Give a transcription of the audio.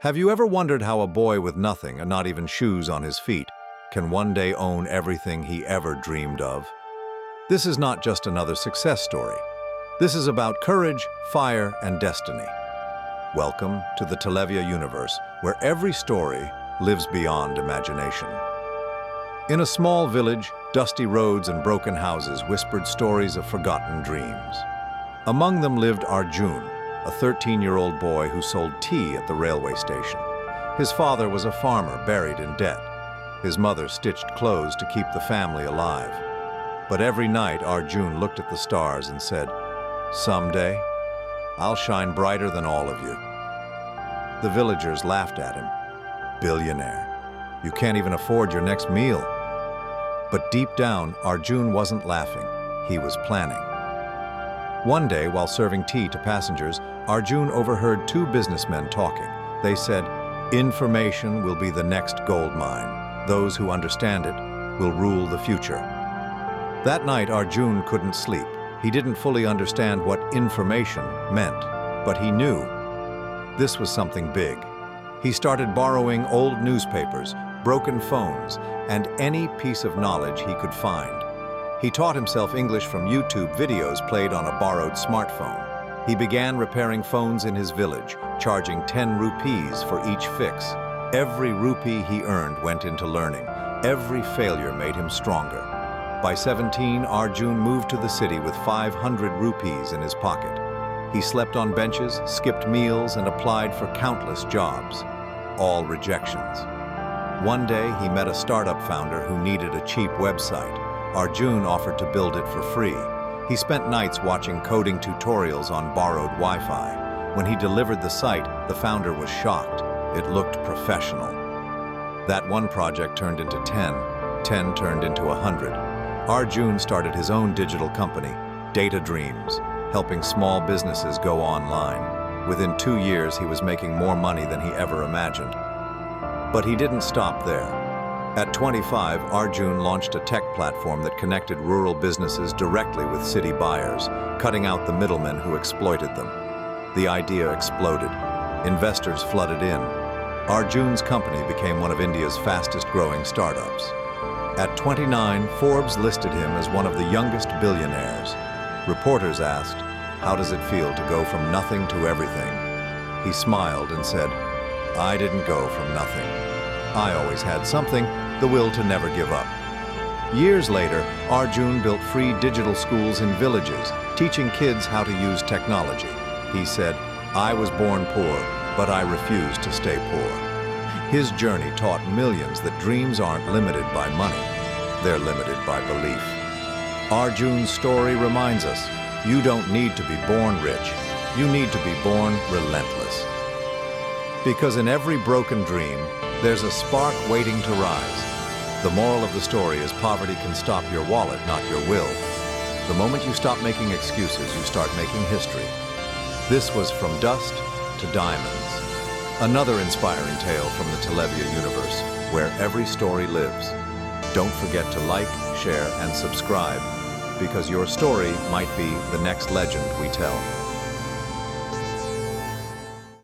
Have you ever wondered how a boy with nothing, and not even shoes on his feet, can one day own everything he ever dreamed of? This is not just another success story. This is about courage, fire, and destiny. Welcome to the Talevia Universe, where every story lives beyond imagination. In a small village, dusty roads and broken houses whispered stories of forgotten dreams. Among them lived Arjun, a 13-year-old boy who sold tea at the railway station. His father was a farmer buried in debt. His mother stitched clothes to keep the family alive. But every night, Arjun looked at the stars and said, "Someday, I'll shine brighter than all of you." The villagers laughed at him. "Billionaire, you can't even afford your next meal." But deep down, Arjun wasn't laughing. He was planning. One day, while serving tea to passengers, Arjun overheard two businessmen talking. They said, "Information will be the next gold mine. Those who understand it will rule the future." That night, Arjun couldn't sleep. He didn't fully understand what information meant, but he knew this was something big. He started borrowing old newspapers, broken phones, and any piece of knowledge he could find. He taught himself English from YouTube videos played on a borrowed smartphone. He began repairing phones in his village, charging 10 rupees for each fix. Every rupee he earned went into learning. Every failure made him stronger. By 17, Arjun moved to the city with 500 rupees in his pocket. He slept on benches, skipped meals, and applied for countless jobs. All rejections. One day, he met a startup founder who needed a cheap website. Arjun offered to build it for free. He spent nights watching coding tutorials on borrowed Wi-Fi. When he delivered the site, the founder was shocked. It looked professional. That one project turned into 10 turned into 100. Arjun started his own digital company, Data Dreams, helping small businesses go online. Within 2 years, he was making more money than he ever imagined. But he didn't stop there. At 25, Arjun launched a tech platform that connected rural businesses directly with city buyers, cutting out the middlemen who exploited them. The idea exploded. Investors flooded in. Arjun's company became one of India's fastest-growing startups. At 29, Forbes listed him as one of the youngest billionaires. Reporters asked, "How does it feel to go from nothing to everything?" He smiled and said, "I didn't go from nothing. I always had something, the will to never give up." Years later, Arjun built free digital schools in villages, teaching kids how to use technology. He said, "I was born poor, but I refused to stay poor." His journey taught millions that dreams aren't limited by money. They're limited by belief. Arjun's story reminds us, you don't need to be born rich. You need to be born relentless. Because in every broken dream, there's a spark waiting to rise. The moral of the story is poverty can stop your wallet, not your will. The moment you stop making excuses, you start making history. This was From Dust to Diamonds. Another inspiring tale from the Talevia Universe, where every story lives. Don't forget to like, share, and subscribe, because your story might be the next legend we tell.